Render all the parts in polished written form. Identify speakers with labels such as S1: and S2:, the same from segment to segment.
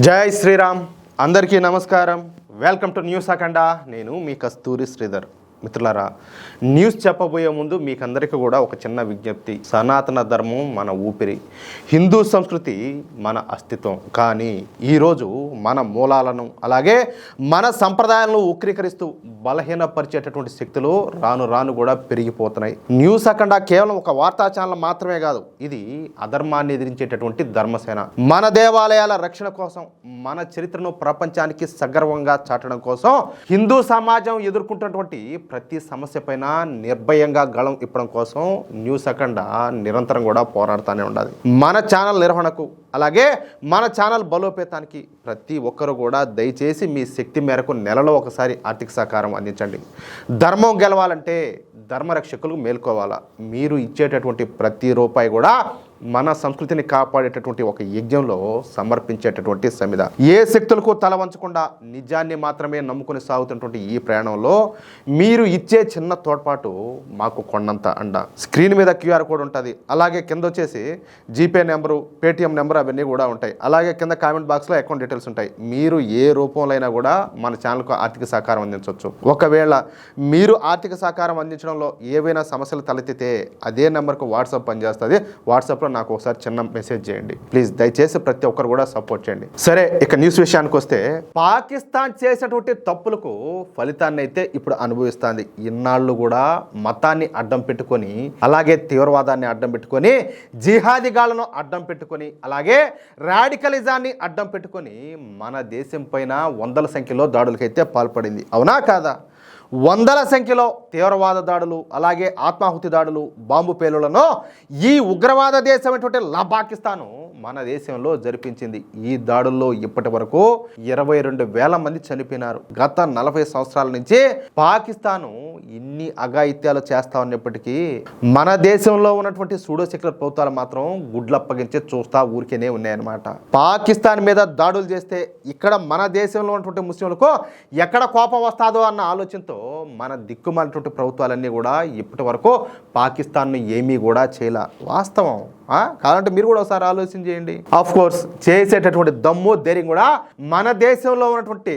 S1: జై శ్రీరామ్. అందరికీ నమస్కారం. వెల్కమ్ టు న్యూస్ అఖండ. నేను మీ కస్తూరి శ్రీధర్. మిత్రులారా, న్యూస్ చెప్పబోయే ముందు మీకందరికీ కూడా ఒక చిన్న విజ్ఞప్తి. సనాతన ధర్మం మన ఊపిరి, హిందూ సంస్కృతి మన అస్తిత్వం. కానీ ఈరోజు మన మూలాలను అలాగే మన సంప్రదాయాలను ఉక్రీకరిస్తూ బలహీనపరిచేటటువంటి శక్తులు రాను రాను కూడా పెరిగిపోతున్నాయి. న్యూస్ అఖండ కేవలం ఒక వార్తా ఛానల్ మాత్రమే కాదు, ఇది అధర్మాన్ని ఎదిరించేటటువంటి ధర్మసేన. మన దేవాలయాల రక్షణ కోసం, మన చరిత్రను ప్రపంచానికి సగర్వంగా చాటడం కోసం, హిందూ సమాజం ఎదుర్కొంటున్నటువంటి ప్రతి సమస్య పైన నిర్భయంగా గళం ఇప్పడం కోసం న్యూస్ అఖండ నిరంతరం కూడా పోరాడుతూనే ఉండాలి. మన ఛానల్ నిర్వహణకు అలాగే మన ఛానల్ బలోపేతానికి ప్రతి ఒక్కరు కూడా దయచేసి మీ శక్తి మేరకు నెలలో ఒకసారి ఆర్థిక సహకారం అందించండి. ధర్మం గెలవాలంటే ధర్మరక్షకులు మేల్కోవాలా. మీరు ఇచ్చేటటువంటి ప్రతి రూపాయి కూడా మన సంస్కృతిని కాపాడేటటువంటి ఒక యజ్ఞంలో సమర్పించేటటువంటి సమిధ. ఏ శక్తులకు తల వంచకుండా నిజాన్ని మాత్రమే నమ్ముకుని సాగుతున్నటువంటి ఈ ప్రయాణంలో మీరు ఇచ్చే చిన్న తోడ్పాటు మాకు కొండంత అండ. స్క్రీన్ మీద క్యూఆర్ కోడ్ ఉంటుంది, అలాగే కింద వచ్చేసి జీపే నెంబరు, పేటిఎం నెంబర్ అవన్నీ కూడా ఉంటాయి. అలాగే కింద కామెంట్ బాక్స్లో అకౌంట్ డీటెయిల్స్ ఉంటాయి. మీరు ఏ రూపంలో అయినా కూడా మన ఛానల్కు ఆర్థిక సహకారం అందించవచ్చు. ఒకవేళ మీరు ఆర్థిక సహకారం అందించడంలో ఏవైనా సమస్యలు తలెత్తితే అదే నెంబర్కు వాట్సాప్ పనిచేస్తుంది. వాట్సాప్లో నాకు ఒకసారి చిన్న మెసేజ్ చేయండి ప్లీజ్. దయచేసి ప్రతి ఒక్కరు కూడా సపోర్ట్ చేయండి. సరే, ఇక న్యూస్ విషయానికి వస్తే, పాకిస్తాన్ చేసినటువంటి తప్పులకు ఫలితాన్ని అయితే ఇప్పుడు అనుభవిస్తుంది. ఇన్నాళ్ళు కూడా మతాన్ని అడ్డం పెట్టుకొని, అలాగే తీవ్రవాదాన్ని అడ్డం పెట్టుకొని, జిహాదిగాళ్లను అడ్డం పెట్టుకొని, అలాగే రాడికలిజాన్ని అడ్డం పెట్టుకొని మన దేశం పైన వందల సంఖ్యలో దాడులకైతే పాల్పడింది. అవునా కాదా? వందల సంఖ్యలో తీవ్రవాద దాడులు, అలాగే ఆత్మాహుతి దాడులు, బాంబు పేలులను ఈ ఉగ్రవాద దేశమైనటువంటి పాకిస్తాను మన దేశంలో జరిపించింది. ఈ దాడుల్లో ఇప్పటి వరకు 22,000 మంది చనిపోయినారు. గత 40 సంవత్సరాల నుంచి పాకిస్తాను ఇన్ని అఘాయిత్యాలు చేస్తా ఉన్నప్పటికీ మన దేశంలో ఉన్నటువంటి సూడో సెక్యులర్ ప్రభుత్వాలు మాత్రం గుడ్లప్పగించి చూస్తా ఊరికేనే ఉన్నాయన్నమాట. పాకిస్తాన్ మీద దాడులు చేస్తే ఇక్కడ మన దేశంలో ఉన్నటువంటి ముస్లింలకు ఎక్కడ కోపం వస్తాదో అన్న ఆలోచనతో మన దిక్కుమాలినటువంటి ప్రభుత్వాలన్నీ కూడా ఇప్పటి వరకు పాకిస్తాన్ను ఏమీ కూడా చేయలే. వాస్తవం కావాలంటే మీరు కూడా ఒకసారి ఆలోచన చేయండి. ఆఫ్ కోర్స్ చేసేటటువంటి దమ్ము ధైర్యం కూడా మన దేశంలో ఉన్నటువంటి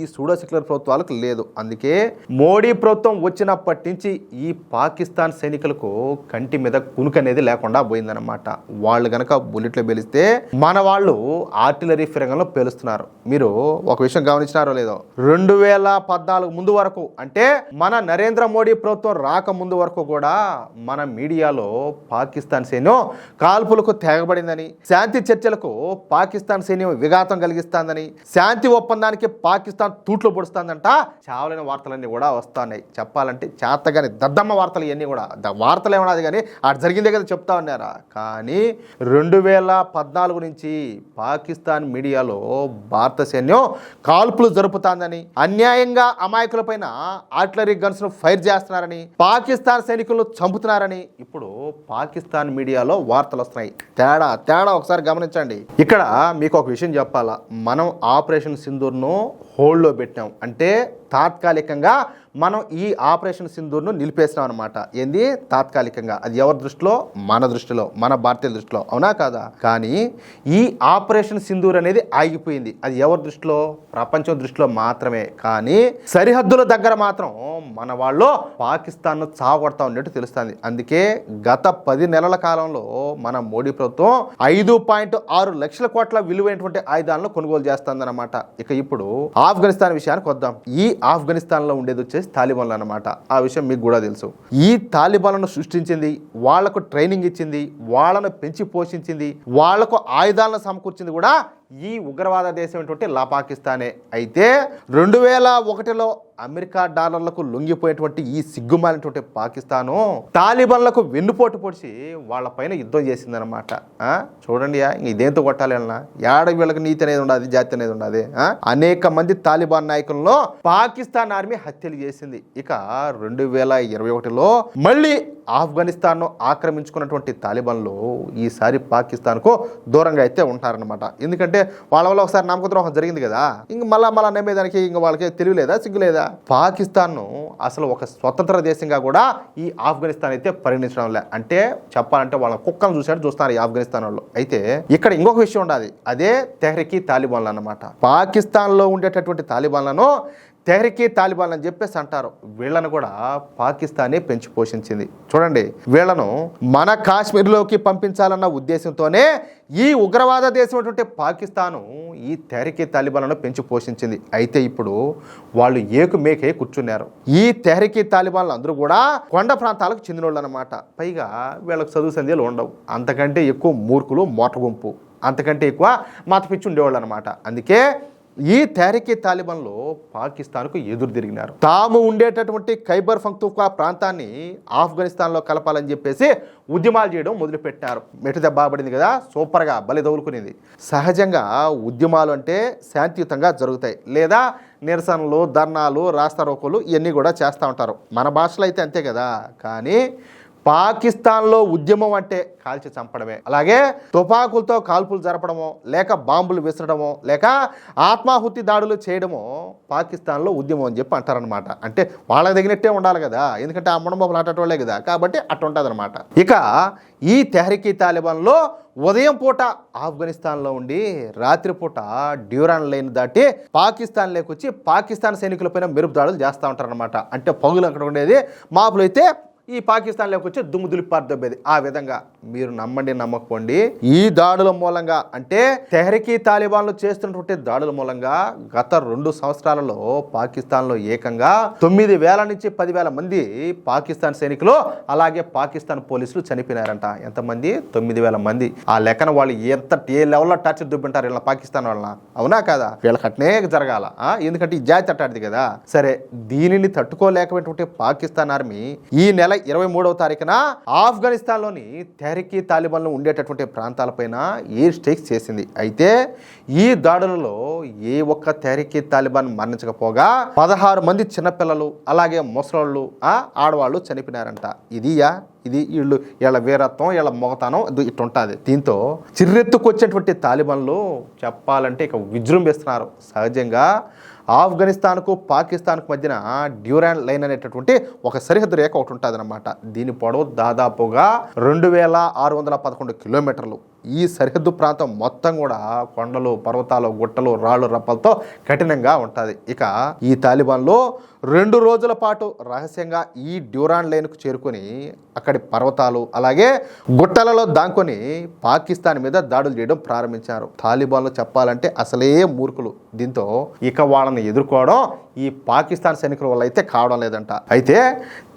S1: ఈ సూడో సెక్యులర్ ప్రభుత్వాలకు లేదు. అందుకే మోడీ ప్రభుత్వం వచ్చినప్పటి నుంచి ఈ పాకిస్తాన్ సైనికులకు కంటి మీద కునుక అనేది లేకుండా పోయిందనమాట. వాళ్ళు గనక బుల్లెట్లు పేలిస్తే మన వాళ్ళు ఆర్టిలరీ ఫిరంగంలో పేలుస్తున్నారు. మీరు ఒక విషయం గమనించినారో లేదో, 2014 ముందు వరకు, అంటే మన నరేంద్ర మోడీ ప్రభుత్వం రాకముందు వరకు కూడా మన మీడియాలో పాకిస్తాన్ సైన్యం కాల్పులకు తెగబడిందని, శాంతి చర్చలకు పాకిస్తాన్ సైన్యం విఘాతం కలిగిస్తుందని, శాంతి ఒప్పందానికి పాకిస్తాన్ తూట్లు పొడుస్తుందంట చావలేని వార్తలన్నీ కూడా వస్తున్నాయి. చెప్పాలంటే చేతగాని దద్దమ్మ వార్తలు ఇవన్నీ కూడా. వార్తలు ఏమన్నది కానీ అటు జరిగిందే కదా చెప్తా ఉన్నారా. కానీ 2014 నుంచి పాకిస్తాన్ మీడియాలో భారత సైన్యం కాల్పులు జరుపుతుందని, అన్యాయంగా అమాయకులపైన ఆర్టిలరీ గన్స్ ను ఫైర్ చేస్తున్నారని, పాకిస్తాన్ సైనికులను చంపుతున్నారని ఇప్పుడు పాకిస్తాన్ మీడియాలో వార్తలు వస్తున్నాయి. తేడా ఒకసారి గమనించండి. ఇక్కడ మీకు ఒక విషయం చెప్పాలా. మనం ఆపరేషన్ సింధూర్ను హోల్డ్లో పెట్టాం, అంటే తాత్కాలికంగా మనం ఈ ఆపరేషన్ సింధూర్ను నిలిపేసినాం అనమాట. ఏంది తాత్కాలికంగా? అది ఎవరి దృష్టిలో? మన దృష్టిలో, మన భారతీయ దృష్టిలో. అవునా కాదా? కానీ ఈ ఆపరేషన్ సింధూర్ అనేది ఆగిపోయింది. అది ఎవరి దృష్టిలో? ప్రపంచం దృష్టిలో మాత్రమే. కానీ సరిహద్దుల దగ్గర మాత్రం మన వాళ్ళు పాకిస్తాన్ను చావగొడతా ఉన్నట్టు తెలుస్తుంది. అందుకే గత 10 నెలల కాలంలో మన మోడీ ప్రభుత్వం 5.6 లక్షల కోట్ల విలువైనటువంటి ఆయుధాలను కొనుగోలు చేస్తుందన్నమాట. ఇక ఇప్పుడు ఆఫ్ఘనిస్తాన్ విషయానికి వద్దాం. ఈ ఆఫ్ఘనిస్తాన్లో ఉండేది వచ్చేసి తాలిబాన్లు అన్నమాట. ఆ విషయం మీకు కూడా తెలుసు. ఈ తాలిబాన్లను సృష్టించింది, వాళ్లకు ట్రైనింగ్ ఇచ్చింది, వాళ్ళను పెంచి పోషించింది, వాళ్లకు ఆయుధాలను సమకూర్చింది కూడా ఈ ఉగ్రవాద దేశమైనటువంటి పాకిస్తానే. అయితే 2001లో అమెరికా డాలర్లకు లొంగిపోయేటువంటి ఈ సిగ్గుమాలినటువంటి పాకిస్తాను తాలిబాన్లకు వెన్నుపోటు పొడిచి వాళ్ళపైన యుద్ధం చేసిందనమాట. చూడండి, ఇదేంతో కొట్టాలి అన్న ఏడ వీళ్ళకి నీతి అనేది ఉండదు, జాతి అనేది ఉండదు. అనేక మంది తాలిబాన్ నాయకులను పాకిస్తాన్ ఆర్మీ హత్యలు చేసింది. ఇక 2021లో మళ్ళీ ఆఫ్ఘనిస్తాన్ను ఆక్రమించుకున్నటువంటి తాలిబాన్లు ఈసారి పాకిస్తాన్కు దూరంగా అయితే ఉంటారనమాట. ఎందుకంటే వాళ్ళ వల్ల ఒకసారి నమ్మక ద్రోహం జరిగింది కదా, ఇంక మళ్ళా నమ్మేదానికి ఇంక వాళ్ళకి తెలియలేదా, సిగ్గులేదా? పాకిస్తాన్ను అసలు ఒక స్వతంత్ర దేశంగా కూడా ఈ ఆఫ్ఘనిస్తాన్ అయితే పరిగణించడం లే. అంటే చెప్పాలంటే వాళ్ళ కుక్కను చూస్తున్నారు ఈ ఆఫ్ఘనిస్తాన్ వాళ్ళు. అయితే ఇక్కడ ఇంకొక విషయం ఉండాలి, అదే తెహ్రీక్ తాలిబాన్లు అన్నమాట. పాకిస్తాన్లో ఉండేటటువంటి తాలిబాన్లను తెహ్రీక్ తాలిబాన్ అని చెప్పేసి అంటారు. వీళ్ళను కూడా పాకిస్తానే పెంచి పోషించింది. చూడండి, వీళ్ళను మన కాశ్మీర్లోకి పంపించాలన్న ఉద్దేశంతోనే ఈ ఉగ్రవాద దేశం అటువంటి పాకిస్తాను ఈ తెహ్రీక్ తాలిబాన్లను పెంచి పోషించింది. అయితే ఇప్పుడు వాళ్ళు ఏకు మేకే కూర్చున్నారు. ఈ తెహ్రీక్ తాలిబాన్లు అందరూ కూడా కొండ ప్రాంతాలకు చెందిన వాళ్ళు అనమాట. పైగా వీళ్ళకి చదువు సంధ్యలు ఉండవు, అంతకంటే ఎక్కువ మూర్ఖులు మోట గుంపు, అంతకంటే ఎక్కువ మత పిచ్చి ఉండేవాళ్ళు అనమాట. అందుకే ఈ తెహ్రీక్ తాలిబాన్లు పాకిస్తాన్కు ఎదురు తిరిగినారు. తాము ఉండేటటువంటి ఖైబర్ పఖ్తూన్ఖ్వా ప్రాంతాన్ని ఆఫ్ఘనిస్తాన్లో కలపాలని చెప్పేసి ఉద్యమాలు చేయడం మొదలుపెట్టారు. మెట్టు దెబ్బ పడింది కదా, సూపర్గా బలి దౌలుకునేది. సహజంగా ఉద్యమాలు అంటే శాంతియుతంగా జరుగుతాయి, లేదా నిరసనలు, ధర్నాలు, రాస్తారోకోలు ఇవన్నీ కూడా చేస్తూ ఉంటారు. మన భాషలో అయితే అంతే కదా. కానీ పాకిస్తాన్లో ఉద్యమం అంటే కాల్చి చంపడమే, అలాగే తుపాకులతో కాల్పులు జరపడమో, లేక బాంబులు విసరడమో, లేక ఆత్మాహుతి దాడులు చేయడమో పాకిస్తాన్లో ఉద్యమం అని చెప్పి అంటారనమాట. అంటే వాళ్ళకి తగినట్టే ఉండాలి కదా, ఎందుకంటే ఆ ముడమొక్కలు అట్టేటోళ్లే కదా, కాబట్టి అట్లా ఉంటుంది అనమాట. ఇక ఈ తెహ్రీక్ తాలిబాన్లో ఉదయం పూట ఆఫ్ఘనిస్తాన్లో ఉండి రాత్రిపూట డ్యూరాన్ లైన్ దాటి పాకిస్తాన్లోకి వచ్చి పాకిస్తాన్ సైనికులపైన మెరుపు దాడులు చేస్తూ ఉంటారనమాట. అంటే పగులు అక్కడ ఉండేది, మాపులు అయితే ఈ పాకిస్తాన్లోకి వచ్చి దుమ్ము దులిపార్దబ్బేది. ఆ విధంగా మీరు నమ్మండి నమ్మకపోండి, ఈ దాడుల మూలంగా అంటే తెహ్రీక్ తాలిబాన్లు చేస్తున్నటువంటి దాడుల మూలంగా గత 2 సంవత్సరాలలో పాకిస్తాన్లో ఏకంగా 9,000 నుంచి 10,000 మంది పాకిస్తాన్ సైనికులు అలాగే పాకిస్తాన్ పోలీసులు చనిపోయినారంట. ఎంతమంది? 9,000 మంది. ఆ లెక్కన వాళ్ళు ఏ లెవెల్లో టార్చర్ దుబ్బింటారు వీళ్ళ పాకిస్తాన్ వాళ్ళ, అవునా కదా? వీళ్ళకి అట్నే జరగాల, ఎందుకంటే ఈ జాతి అట్టాడిది కదా. సరే, దీనిని తట్టుకోలేకపోయినటువంటి పాకిస్తాన్ ఆర్మీ ఈ నెల 23వ తారీఖున ఆఫ్ఘనిస్తాన్లోని తెహ్రీక్ తాలిబాన్లు ఉండేటటువంటి ప్రాంతాలపైన ఎయిర్ స్ట్రైక్స్ చేసింది. అయితే ఈ దాడులలో ఏ ఒక్క తెహ్రీక్ తాలిబాన్ మరణించకపోగా 16 మంది చిన్నపిల్లలు అలాగే ముసలోళ్ళు, ఆడవాళ్ళు చనిపోయినారంట. ఇది వీళ్ళ వీరత్వం, వీళ్ళ మొగతనం ఇట్టుంటుంది. దీంతో చిర్రెత్తుకొచ్చేటువంటి తాలిబాన్లు చెప్పాలంటే ఇక విజృంభిస్తున్నారు. సహజంగా ఆఫ్ఘనిస్తాన్కు పాకిస్తాన్కు మధ్యన డ్యూరాన్ లైన్ అనేటటువంటి ఒక సరిహద్దు రేఖ ఒకటి ఉంటుంది అనమాట. దీని పొడవు దాదాపుగా 2,611 కిలోమీటర్లు. ఈ సరిహద్దు ప్రాంతం మొత్తం కూడా కొండలు, పర్వతాలు, గుట్టలు, రాళ్ళు, రప్పలతో కఠినంగా ఉంటుంది. ఇక ఈ తాలిబాన్లు 2 రోజుల పాటు రహస్యంగా ఈ డ్యూరాన్ లైన్కు చేరుకొని అక్కడి పర్వతాలు అలాగే గుట్టలలో దాంకొని పాకిస్తాన్ మీద దాడులు చేయడం ప్రారంభించారు. తాలిబాన్లు చెప్పాలంటే అసలే మూర్ఖులు. దీంతో ఇక వాళ్ళని ఎదుర్కోవడం ఈ పాకిస్తాన్ సైనికుల వల్ల అయితే కావడం లేదంట. అయితే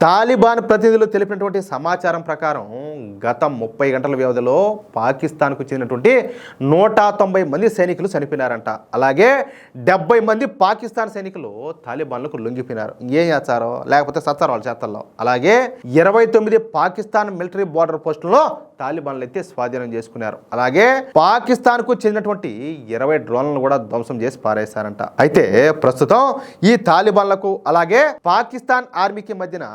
S1: తాలిబాన్ ప్రతినిధులు తెలిపినటువంటి సమాచారం ప్రకారం గత 30 గంటల వ్యవధిలో పాకిస్తాన్కు చెందినటువంటి 190 మంది సైనికులు చనిపోయినారంట. అలాగే 70 మంది పాకిస్తాన్ సైనికులు తాలిబాన్లకు లొంగిపోయినారు. ఏం చేస్తారో లేకపోతే సత్తారు వాళ్ళ చేతల్లో. అలాగే 29 పాకిస్తాన్ మిలిటరీ బార్డర్ పోస్టుల్లో తాలిబాన్లు అయితే స్వాధీనం చేసుకున్నారు. అలాగే పాకిస్తాన్కు చెందినటువంటి 20 డ్రోన్లను కూడా ధ్వంసం చేసి పారేశారంట. అయితే ప్రస్తుతం ఈ తాలిబాన్లకు అలాగే పాకిస్తాన్ ఆర్మీకి మధ్యన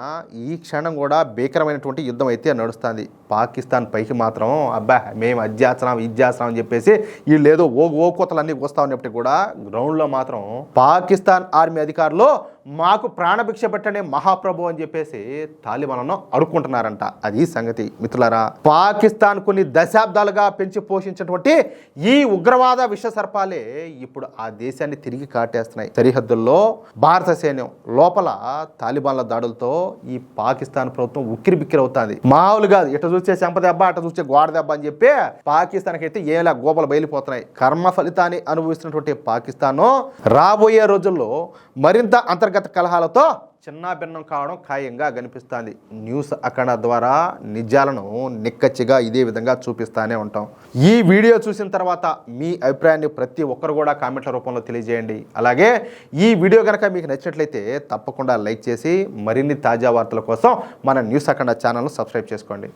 S1: ఈ క్షణం కూడా భీకరమైనటువంటి యుద్ధం అయితే నడుస్తుంది. పాకిస్తాన్ పైకి మాత్రం అబ్బా మేము అది చేస్తున్నాం ఇది చేస్తున్నాం అని చెప్పేసి వీళ్ళు ఏదో ఓకోతలన్నీ వస్తా ఉన్నప్పటికీ కూడా గ్రౌండ్లో మాత్రం పాకిస్తాన్ ఆర్మీ అధికారులు మాకు ప్రాణభిక్ష పెట్టండి మహాప్రభు అని చెప్పేసి తాలిబాన్లను అడుక్కుంటున్నారంట. అది సంగతి మిత్రులారా. పాకిస్తాన్ కొన్ని దశాబ్దాలుగా పెంచి పోషించినటువంటి ఈ ఉగ్రవాద విష సర్పాలే ఇప్పుడు ఆ దేశాన్ని తిరిగి కాటేస్తున్నాయి. సరిహద్దుల్లో భారత సైన్యం లోపల తాలిబాన్ల దాడులతో ఈ పాకిస్తాన్ ప్రభుత్వం ఉక్కిరి బిక్కిరి అవుతుంది. మామూలుగా ఇటు చూస్తే చెంప దెబ్బ అటు చూస్తే గోడ దెబ్బ అని చెప్పి పాకిస్తాన్కి అయితే ఏలా గోపలు బయలిపోతున్నాయి. కర్మ ఫలితాన్ని అనుభవిస్తున్నటువంటి పాకిస్తాన్ రాబోయే రోజుల్లో మరింత అంతర్గత కలహాలతో చిన్నాభిన్నం కావడం ఖాయంగా కనిపిస్తుంది. న్యూస్ అఖండ ద్వారా నిజాలను నిక్కచ్చిగా ఇదే విధంగా చూపిస్తూనే ఉంటాం. ఈ వీడియో చూసిన తర్వాత మీ అభిప్రాయాన్ని ప్రతి ఒక్కరు కూడా కామెంట్ల రూపంలో తెలియజేయండి. అలాగే ఈ వీడియో కనుక మీకు నచ్చినట్లయితే తప్పకుండా లైక్ చేసి మరిన్ని తాజా వార్తల కోసం మన న్యూస్ అఖండ ఛానల్ను సబ్స్క్రైబ్ చేసుకోండి.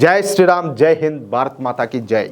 S1: జై శ్రీరామ్, జై హింద్, భారత్ మాతాకి జై.